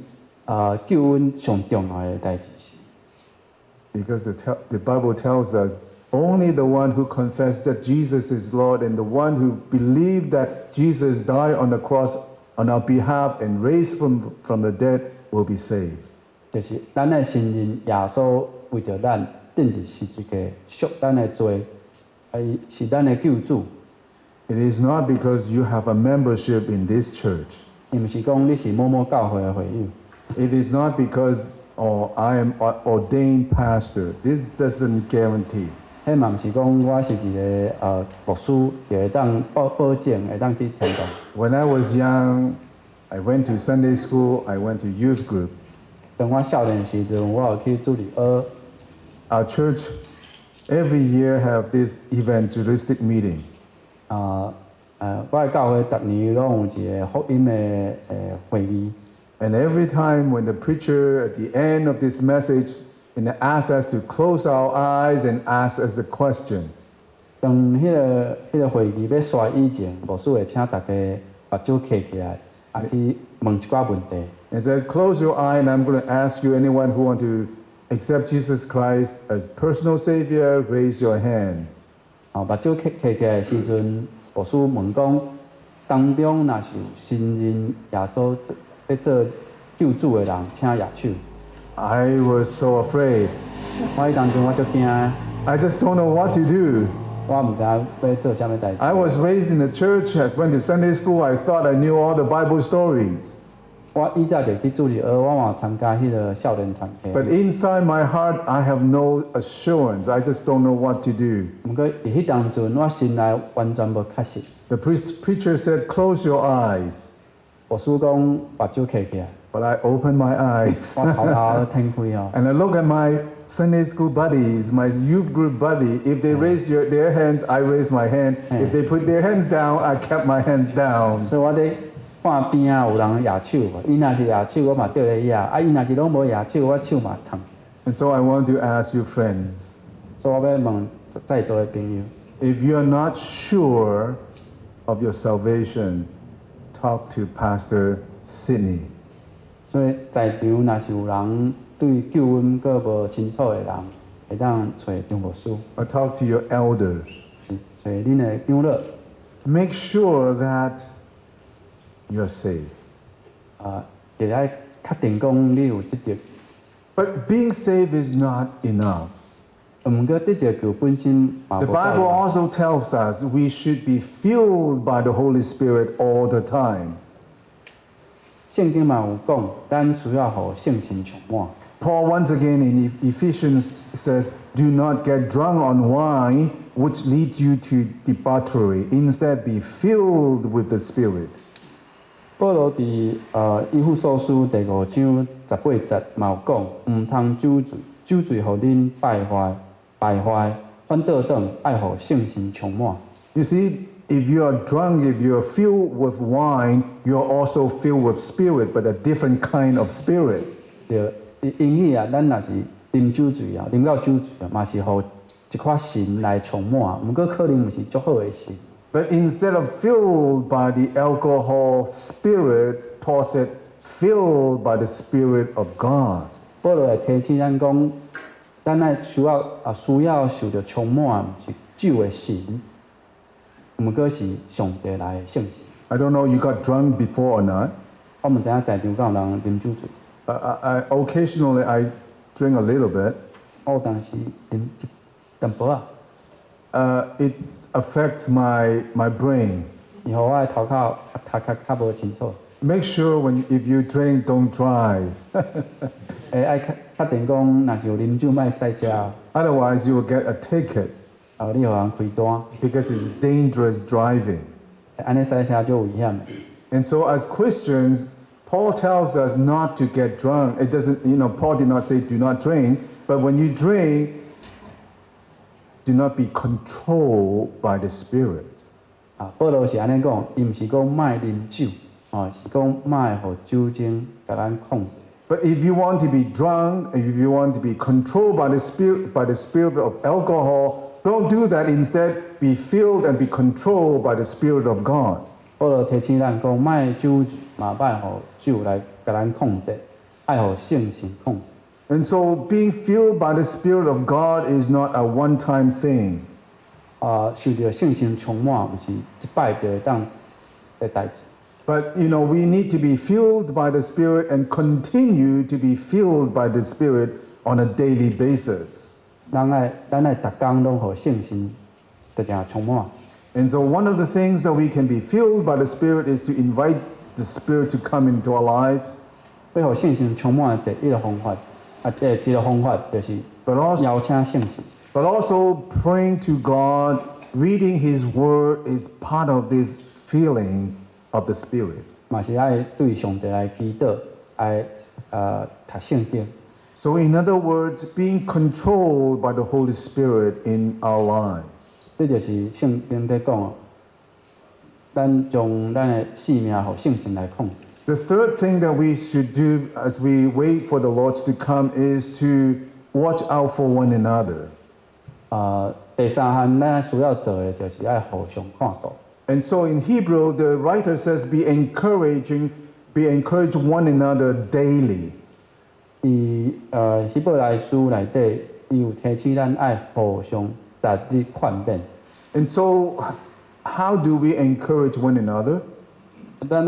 B: 救恩上重要的代志是，
A: Because the Bible tells us only the one who confessed that Jesus is Lord and the one who believed that Jesus died on the cross on our behalf and raised from the dead will be saved.
B: 就是咱爱承认耶稣为着咱钉伫十字架，赎咱的罪，是咱的救主。
A: It is not because you have a membership in this church.
B: 伊毋是讲你是某某教会的会友，
A: It is not because I am ordained pastor. This doesn't guarantee.
B: 迄嘛毋是讲我是一个牧师，就会当保证会当去天堂。
A: When I was young, I went to Sunday school, I went to youth group.
B: 当我少年时阵，我有去主日学。
A: Our church every year have this evangelistic meeting.
B: 我的教会逐年拢有一个福音的会议。
A: And every time when the preacher at the end of this message asks us to close our eyes and ask us a question.
B: 当迄个会议要煞以前，牧师会请大家把手揢起来，去问一寡问题。
A: And said, close your eye and I'm going to ask you, anyone who want to accept Jesus Christ as personal Savior, raise your hand.
B: 把手揢起来的时阵，牧师问讲，当中若是有信任耶稣要做救主的人，请举手。
A: I was so afraid.
B: 我迄当阵我足惊的，
A: I just don't know what to do.
B: 我毋知影要做啥物代志。
A: I was raised in the church, I went to Sunday school, I thought I knew all the Bible stories.
B: 我以前就去主日学，我嘛有参加迄个少年团契。
A: But inside my heart, I have no assurance. I just don't know what to do.
B: 毋过伫迄当阵，我心内完全无确实。
A: The preacher said, close your eyes.
B: 牧师讲把手揢起来，
A: But I opened my eyes.
B: 我头头天开哦。
A: And I look at my Sunday school buddies, my youth group buddy. If they raise their hands, I raise my hand. If they put their hands down, I kept my hands down.
B: 所以我咧看边啊有人举手无，伊若是举手，我嘛缀咧举；伊若是拢无举手，我手嘛藏。
A: And so I want to ask you, friends,
B: 所以我要问在座的朋友，
A: if you're not sure of your salvation, talk to Pastor Sidney.
B: 所以在场若是有人对救恩阁无清楚的人，会当找张牧师，
A: Or talk to your elders.
B: 是找恁的长老，
A: Make sure that you're saved.
B: 就爱确定讲你有得着。
A: But being saved is not enough.
B: 毋过得着救本身嘛
A: The
B: 无
A: Bible
B: 够。
A: also tells us we should be filled by the Holy Spirit all the time.
B: 圣经嘛有讲，咱需要互圣神充满。
A: Paul once again in Ephesians says, do not get drunk on wine, which leads you to debauchery. Instead, be filled with the Spirit.
B: 保罗伫以弗所书第5章18节嘛有讲，毋通酒醉，酒醉互恁败坏，反倒转爱互圣神充满。
A: You see, if you are drunk, if you're filled with wine, you're also filled with Spirit, but a different kind of Spirit.
B: 对，因此啊，咱若是啉酒醉啊，啉到酒醉啊，嘛是互一块神来充满，毋过可能毋是足好的神。
A: But instead of filled by the alcohol spirit, Paul said, filled by the Spirit of God.
B: 保罗会提醒咱讲，咱爱需要受到充满，毋是酒的神，毋过是上帝来的圣神。
A: I don't know you got drunk before or not.
B: 我毋知影在场敢有人啉酒醉，
A: Occasionally I drink a little bit.
B: 我有当时啉一淡薄仔，
A: It affects my brain.
B: 伊互我的头壳较无清楚。
A: Make sure if you drink, don't drive.
B: 爱确定讲，若是有啉酒，莫赛车，
A: Otherwise, you will get a ticket
B: 你互人开单，
A: because it's dangerous driving.
B: 安尼赛车就危险的。
A: And so, as Christians, Paul tells us not to get drunk. It doesn't, Paul did not say do not drink, but when you drink, do not be controlled by the Spirit.
B: 保罗是安尼讲，伊毋是讲莫啉酒，是讲莫互酒精甲咱控制。
A: But if you want to be drunk, if you want to be controlled by the spirit of alcohol, don't do that. Instead, be filled and be controlled by the Spirit of God.
B: 保罗提醒咱讲，莫酒嘛，莫互酒来甲咱控制，爱互圣神控制。
A: And so, being filled by the Spirit of God is not a one-time thing.
B: 受到圣神充满，毋是一摆就会当的代志。
A: But we need to be filled by the Spirit and continue to be filled by the Spirit on a daily basis.
B: 咱爱逐工拢互圣神直正充满。
A: And so, one of the things that we can be filled by the Spirit is to invite the Spirit to come into our lives,
B: 要互圣神充满的第一个方法，一个方法就是
A: but also
B: 邀请圣神。
A: But also praying to God, reading His Word is part of this feeling of the Spirit.
B: 嘛是爱对上帝来祈祷，爱读圣经。
A: So, in other words, being controlled by the Holy Spirit in our lives.
B: 这就是圣经在讲，咱将咱的性命互圣神来控制。
A: The third thing that we should do as we wait for the Lord to come is to watch out for one another.
B: 第三项咱需要做的就是爱互相看顾。
A: And so in Hebrew, the writer says, be encouraging one another daily.
B: 希伯来书内底，伊有提醒咱爱互相逐日劝勉。
A: And so, how do we encourage one another?
B: 咱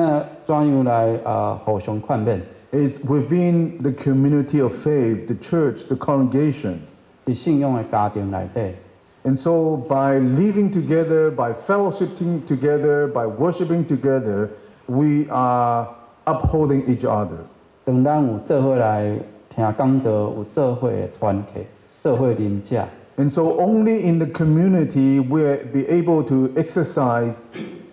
B: 怎样来互相劝勉？
A: It's within the community of faith, the church, the congregation.
B: 伫信仰的家庭内底。
A: And so, by living together, by fellowshipping together, by worshiping together, we are upholding each other.
B: 当咱有做伙来听讲道，有做伙的团契，做伙啉食。
A: And so, only in the community will be able to exercise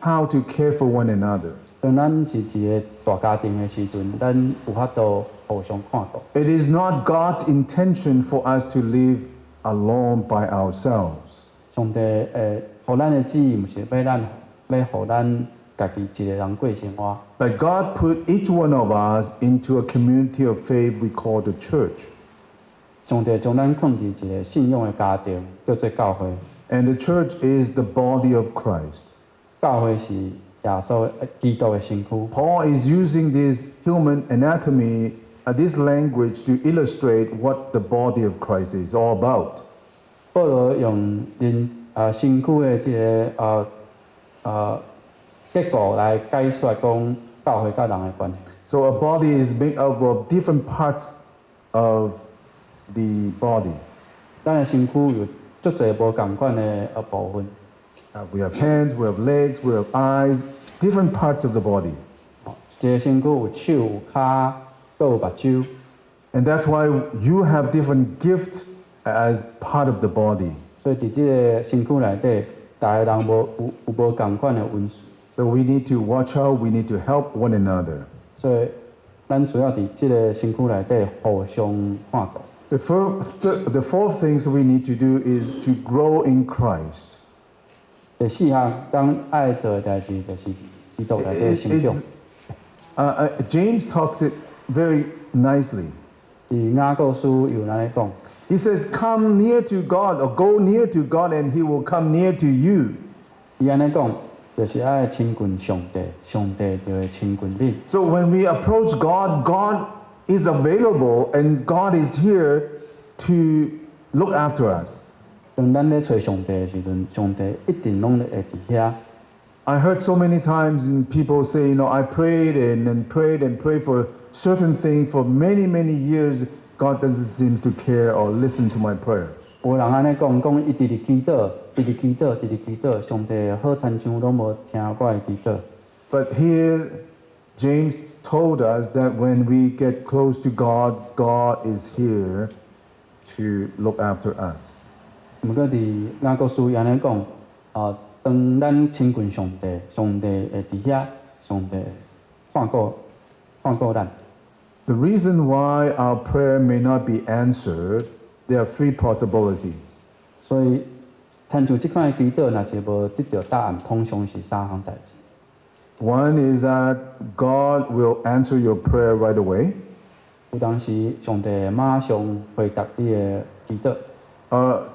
A: how to care for one another.
B: 当咱是一个大家庭的时阵，咱有法度互相看顾。
A: It is not God's intention for us to live alone by ourselves.
B: 上帝互咱的旨意，毋是要互咱家己一个人过生活。
A: But God put each one of us into a community of faith we call the church.
B: 上帝将咱放伫一个信仰的家庭，叫做教会。
A: And the church is the body of Christ.
B: 教会是耶稣基督的身躯。
A: Paul is using this human anatomy, this language to illustrate what the body of Christ is all about.
B: 保罗用身躯的这个结构来解说讲教会甲人的关系。
A: So a body is made up of different parts of the body.
B: 咱的身躯有足侪无共款的部分。
A: We have hands, we have legs, we have eyes, different parts of the body.
B: 一个身躯有手、有骹，都有目睭。
A: And that's why you have different gifts as part of the body.
B: 所以伫即个身躯内底，逐个人有无共款的恩赐。
A: So we need to watch out, we need to help one another.
B: 所以咱需要伫即个身躯内底互相看顾。
A: The fourth things we need to do is to grow in Christ.
B: 第四项，咱爱做的代志就是基督内底成长。
A: James talks it very nicely.
B: 伫雅各书有安尼讲，
A: He says, come near to God or go near to God and he will come near to you.
B: 伊安尼讲，就是爱亲近上帝，上帝就会亲近你。
A: So when we approach God, God is available and God is here to look after us.
B: 当咱咧找上帝的时阵，上帝一定拢会伫遐。
A: I heard so many times people say, I prayed and prayed and prayed for certain thing for many, many years. God doesn't seem to care or listen to my prayer.
B: 有人安尼讲，伊直直祈祷，直直祈祷，直直祈祷，上帝好亲像拢无听我的祈祷。
A: But here, James told us that when we get close to God, God is here to look after us.
B: 毋过伫雅各书安尼讲，当咱亲近上帝，上帝会伫遐，上帝看顾咱。
A: The reason why our prayer may not be answered, there are three possibilities.
B: 所以，亲像即款的祈祷，若是无得到答案，通常是三项代志。
A: One is that God will answer your prayer right away.
B: 有当时上帝会马上回答你的祈祷。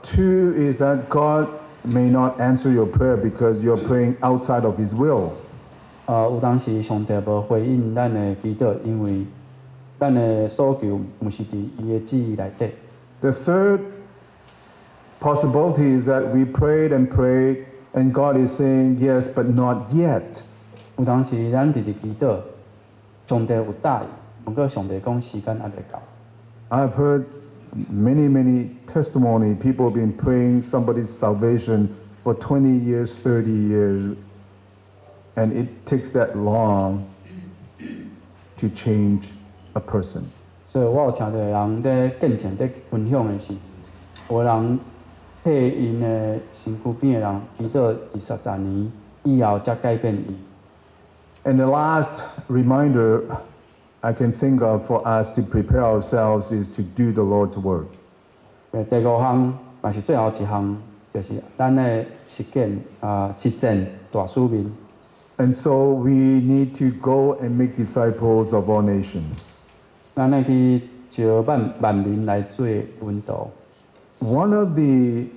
A: Two is that God may not answer your prayer because you're praying outside of His will.
B: 有当时上帝无回应咱的祈祷，因为咱的所求毋是伫伊的旨意内底。
A: The third possibility is that we prayed and prayed, and God is saying yes, but not yet.
B: 有当时咱直直祈祷，上帝有答应，不过上帝讲时间还未到。
A: I've heard many testimony. People have been praying somebody's salvation for 20 years, 30 years, and it takes that long to change a person.
B: 所以我有听到人在见证、在分享的时，有人替因的身躯边的人祈祷20-30年以后才改变伊。
A: And the last reminder I can think of for us to prepare ourselves is to do the Lord's work.
B: 第五项，也是最后一项，就是咱的实践大使命。
A: And so we need to go and make disciples of all nations.
B: 咱要去招万民来做门徒。
A: One of the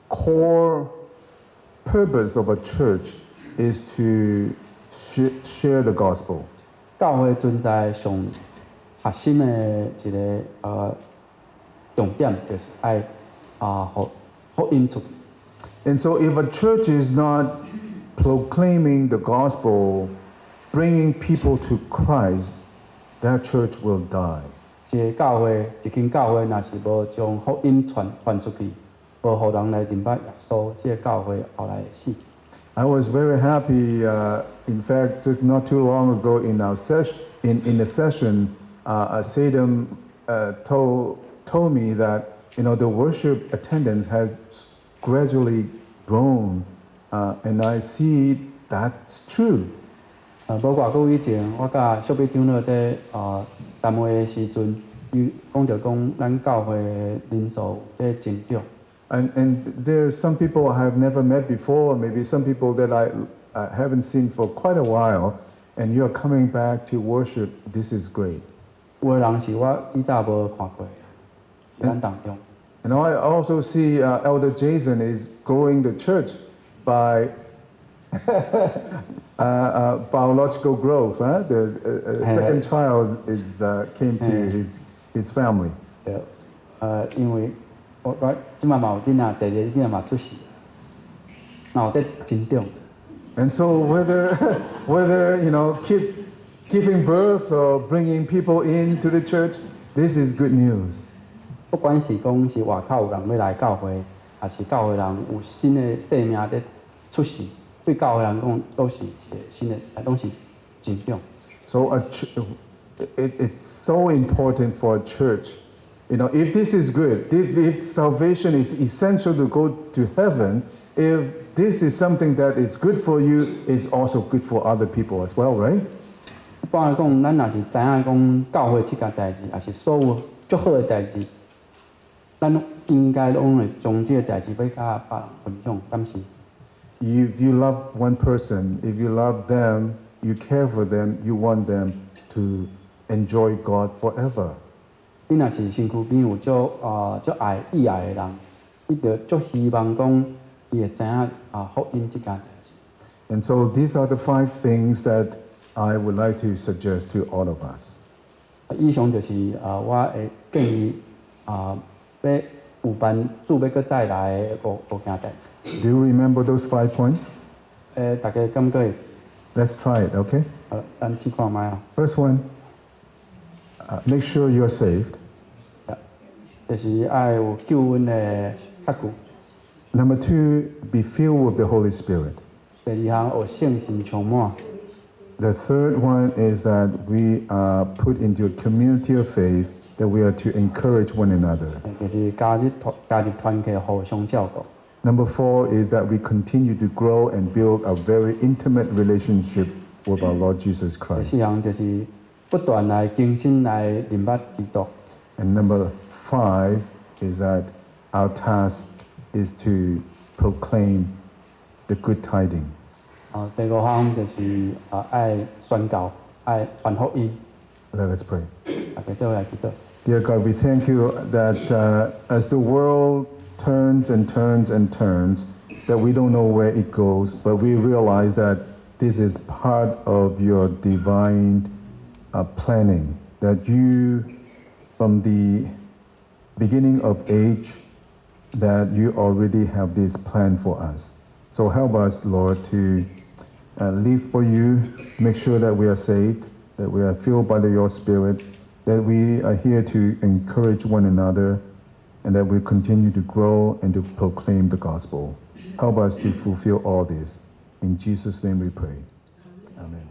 A: core purpose of a church is to share the gospel.
B: 教会存在上核心的一个重点，就是爱福音出去。
A: And so if a church is not proclaiming the gospel, bringing people to Christ, that church will die.
B: 一间教会，若是无将福音传出去，无互人来认捌耶稣，这个教会后来会死。
A: I was very happy. In fact, just not too long ago in our in a session, Sadam told me that the worship attendance has gradually grown, and I see that's true.
B: 无偌久以前，我甲小秘长老在谈话的时阵，伊讲着讲，咱教会的人数在增长。
A: And there's some people I have never met before, maybe some people that I haven't seen for quite a while, and you're coming back to worship. This is great.
B: 有的人是我以前无看过的，咱当中。
A: And I also see Elder Jason is growing the church by biological growth. The second child came to his family.
B: 对，因为我即摆嘛有囡仔，第二个囡仔嘛出世，然后在增长。
A: And so whether giving birth or bringing people into the church, this is good news.
B: 不管是讲是外口有人要来教会，还是教会人有新的生命在出世，对教会人讲都是一个新的，拢是增长。
A: So it's so important for a church. If this is good, if salvation is essential to go to heaven, if this is something that is good for you, it's also good for other people as well, right?
B: 一般来讲，咱若是知影讲教会这件代志，也是所有足好的代志，咱应该拢会将这个代志要甲别人分享，敢是？
A: If you love one person, if you love them, you care for them, you want them to enjoy God forever.
B: 你若是身躯边有足意爱的人，你着足希望讲伊会知影福音这件代志。
A: And so these are the 5 things that I would like to suggest to all of us.
B: 以上就是我会建议要有班主要搁再来的五件代志。
A: Do you remember those 5 points?
B: 大家感觉会
A: Let's try it, okay?
B: 咱试看卖啊，
A: First one, make sure you're saved.
B: 就是爱有救恩的确据。
A: Number 2, be filled with the Holy Spirit.
B: 第二项有圣神充满。
A: The third one is that we are put into a community of faith that we are to encourage one another.
B: 就是加入团契，互相照顾。
A: Number 4 is that we continue to grow and build a very intimate relationship with our Lord Jesus
B: 第
A: Christ.
B: 四项就是不断来更新来认捌基督。
A: And number 5 is that our task is to proclaim the good tidings.
B: 第五项就是爱宣告，爱传福音。
A: Let us pray.
B: 大家做来祈祷。
A: Dear God, we thank you that as the world turns and turns and turns, that we don't know where it goes, but we realize that this is part of your divine planning, that you, from the beginning of age, that you already have this plan for us. So help us, Lord, to live for you, make sure that we are saved, that we are filled by your Spirit, that we are here to encourage one another, and that we continue to grow and to proclaim the gospel. Help us to fulfill all this. In Jesus' name we pray. Amen.